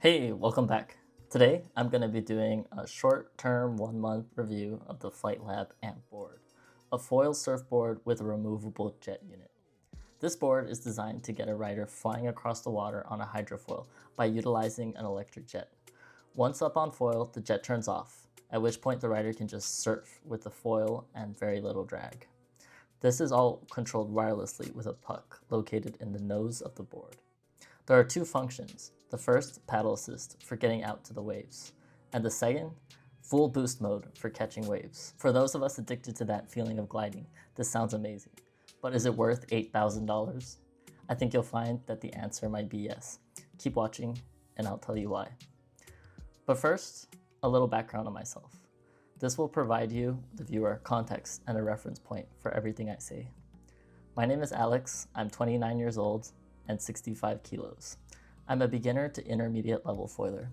Hey, welcome back. Today, I'm going to be doing a short-term 1-month review of the FLITELab Amp Board, a foil surfboard with a removable jet unit. This board is designed to get a rider flying across the water on a hydrofoil by utilizing an electric jet. Once up on foil, the jet turns off, at which point the rider can just surf with the foil and very little drag. This is all controlled wirelessly with a puck located in the nose of the board. There are two functions. The first, paddle assist for getting out to the waves, and the second, full boost mode for catching waves. For those of us addicted to that feeling of gliding, this sounds amazing. But is it worth $8,000? I think you'll find that the answer might be yes. Keep watching and I'll tell you why. But first, a little background on myself. This will provide you, the viewer, context and a reference point for everything I say. My name is Alex, I'm 29 years old and 65 kilos. I'm a beginner to intermediate level foiler.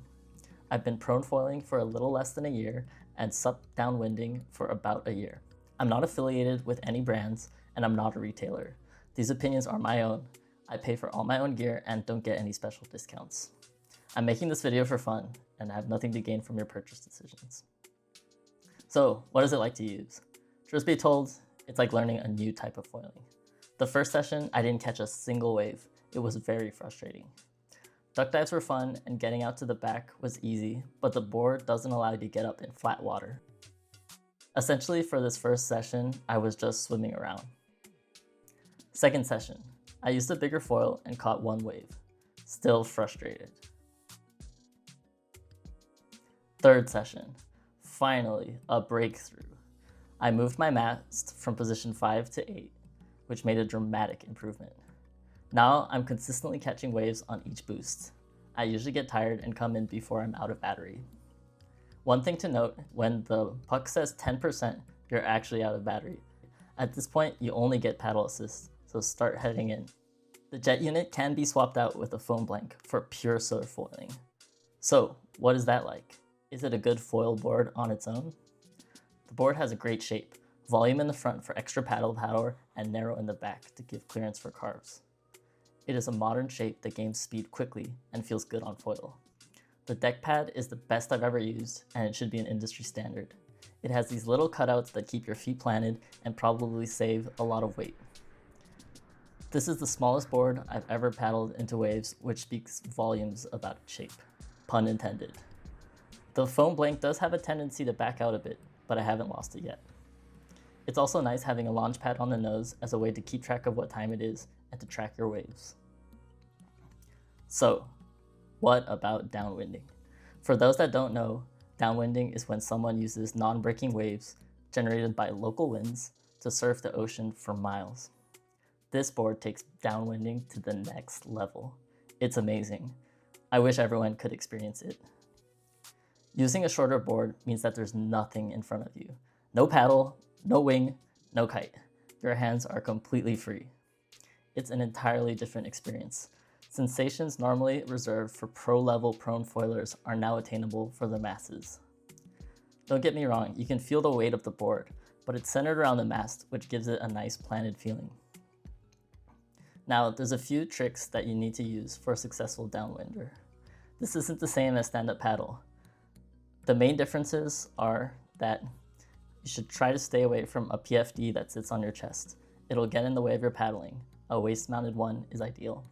I've been prone foiling for a little less than a year and sup downwinding for about a year. I'm not affiliated with any brands and I'm not a retailer. These opinions are my own. I pay for all my own gear and don't get any special discounts. I'm making this video for fun and I have nothing to gain from your purchase decisions. So, what is it like to use? Truth be told, it's like learning a new type of foiling. The first session, I didn't catch a single wave. It was very frustrating. Duck dives were fun and getting out to the back was easy, but the board doesn't allow you to get up in flat water. Essentially, for this first session, I was just swimming around. Second session, I used a bigger foil and caught one wave. Still frustrated. Third session, finally, a breakthrough. I moved my mast from position 5 to 8, which made a dramatic improvement. Now I'm consistently catching waves on each boost. I usually get tired and come in before I'm out of battery. One thing to note, when the puck says 10%, you're actually out of battery. At this point, you only get paddle assist, so start heading in. The jet unit can be swapped out with a foam blank for pure surf foiling. So, what is that like? Is it a good foil board on its own? The board has a great shape, volume in the front for extra paddle power, and narrow in the back to give clearance for carves. It is a modern shape that gains speed quickly and feels good on foil. The deck pad is the best I've ever used, and it should be an industry standard. It has these little cutouts that keep your feet planted and probably save a lot of weight. This is the smallest board I've ever paddled into waves, which speaks volumes about its shape. Pun intended. The foam blank does have a tendency to back out a bit, but I haven't lost it yet. It's also nice having a launch pad on the nose as a way to keep track of what time it is and to track your waves. So, what about downwinding? For those that don't know, downwinding is when someone uses non-breaking waves generated by local winds to surf the ocean for miles. This board takes downwinding to the next level. It's amazing. I wish everyone could experience it. Using a shorter board means that there's nothing in front of you. No paddle, no wing, no kite. Your hands are completely free. It's an entirely different experience. Sensations normally reserved for pro-level prone foilers are now attainable for the masses. Don't get me wrong, you can feel the weight of the board, but it's centered around the mast, which gives it a nice planted feeling. Now, there's a few tricks that you need to use for a successful downwinder. This isn't the same as stand-up paddle. The main differences are that you should try to stay away from a PFD that sits on your chest. It'll get in the way of your paddling. A waist-mounted one is ideal.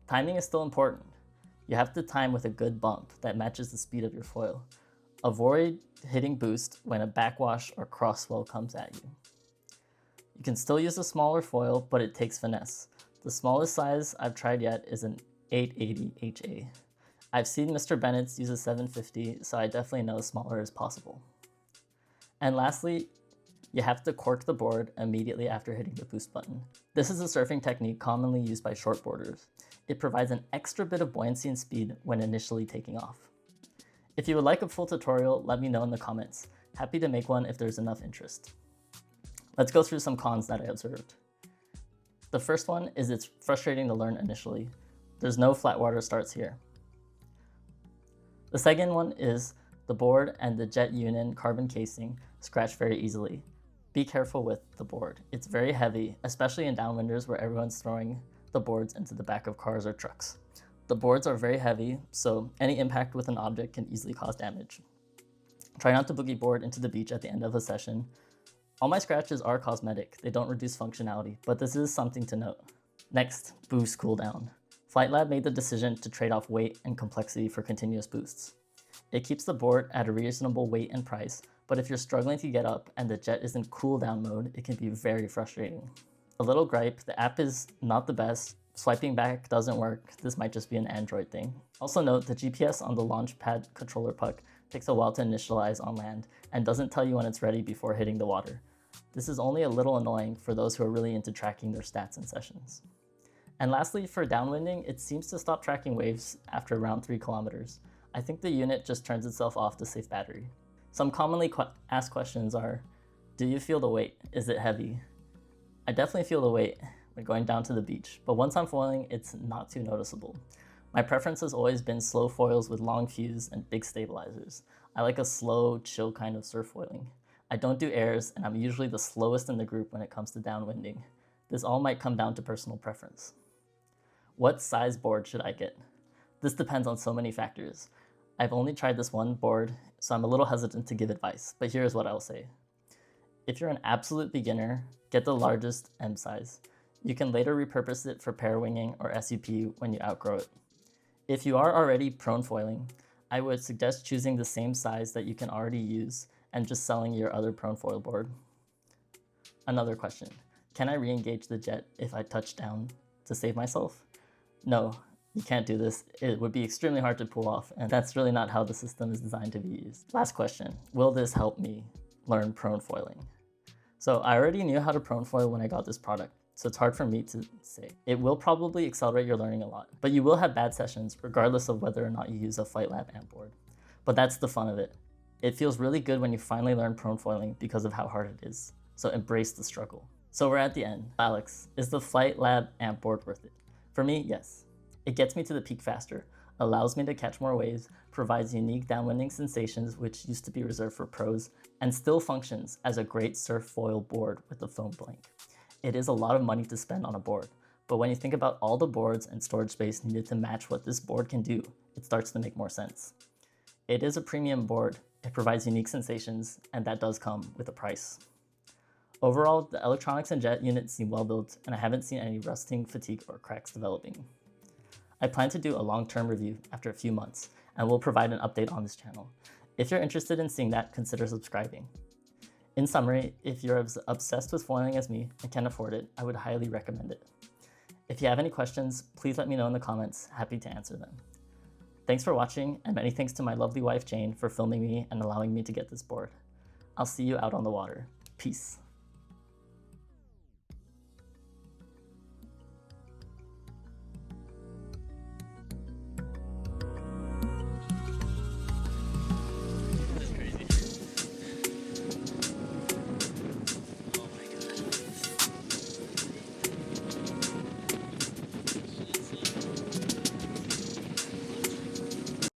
Timing is still important. You have to time with a good bump that matches the speed of your foil. Avoid hitting boost when a backwash or crosswell comes at you. You can still use a smaller foil, but it takes finesse. The smallest size I've tried yet is an 880 HA. I've seen Mr. Bennett's use a 750, so I definitely know smaller is possible. And lastly, you have to cork the board immediately after hitting the boost button. This is a surfing technique commonly used by shortboarders. It provides an extra bit of buoyancy and speed when initially taking off. If you would like a full tutorial, let me know in the comments. Happy to make one if there's enough interest. Let's go through some cons that I observed. The first one is it's frustrating to learn initially. There's no flat water starts here. The second one is the board and the jet unit carbon casing scratch very easily. Be careful with the board. It's very heavy, especially in downwinders where everyone's throwing the boards into the back of cars or trucks. The boards are very heavy, so any impact with an object can easily cause damage. Try not to boogie board into the beach at the end of a session. All my scratches are cosmetic, they don't reduce functionality, but this is something to note. Next, boost cooldown. FLITELab made the decision to trade off weight and complexity for continuous boosts. It keeps the board at a reasonable weight and price, but if you're struggling to get up and the jet is in cooldown mode, it can be very frustrating. A little gripe, the app is not the best, swiping back doesn't work, this might just be an Android thing. Also note, the GPS on the launchpad controller puck takes a while to initialize on land and doesn't tell you when it's ready before hitting the water. This is only a little annoying for those who are really into tracking their stats in sessions. And lastly, for downwinding, it seems to stop tracking waves after around 3 kilometers. I think the unit just turns itself off to save battery. Some commonly asked questions are, do you feel the weight? Is it heavy? I definitely feel the weight when going down to the beach, but once I'm foiling, it's not too noticeable. My preference has always been slow foils with long fuse and big stabilizers. I like a slow, chill kind of surf foiling. I don't do airs, and I'm usually the slowest in the group when it comes to downwinding. This all might come down to personal preference. What size board should I get? This depends on so many factors. I've only tried this one board, so I'm a little hesitant to give advice, but here's what I'll say. If you're an absolute beginner, get the largest M size. You can later repurpose it for pair winging or SUP when you outgrow it. If you are already prone foiling, I would suggest choosing the same size that you can already use and just selling your other prone foil board. Another question, can I re-engage the jet if I touch down to save myself? No, you can't do this. It would be extremely hard to pull off, and that's really not how the system is designed to be used. Last question, will this help me learn prone foiling? So I already knew how to prone foil when I got this product, so it's hard for me to say. It will probably accelerate your learning a lot, but you will have bad sessions regardless of whether or not you use a FLITElab Amp Board. But that's the fun of it. It feels really good when you finally learn prone foiling because of how hard it is, so embrace the struggle. So we're at the end. Alex, is the FLITElab Amp Board worth it? For me, yes. It gets me to the peak faster, allows me to catch more waves, provides unique downwinding sensations which used to be reserved for pros, and still functions as a great surf foil board with the foam blank. It is a lot of money to spend on a board, but when you think about all the boards and storage space needed to match what this board can do, it starts to make more sense. It is a premium board, it provides unique sensations, and that does come with a price. Overall, the electronics and jet unit seem well built, and I haven't seen any rusting, fatigue, or cracks developing. I plan to do a long-term review after a few months, and will provide an update on this channel. If you're interested in seeing that, consider subscribing. In summary, if you're as obsessed with foiling as me and can afford it, I would highly recommend it. If you have any questions, please let me know in the comments, happy to answer them. Thanks for watching, and many thanks to my lovely wife Jane for filming me and allowing me to get this board. I'll see you out on the water. Peace.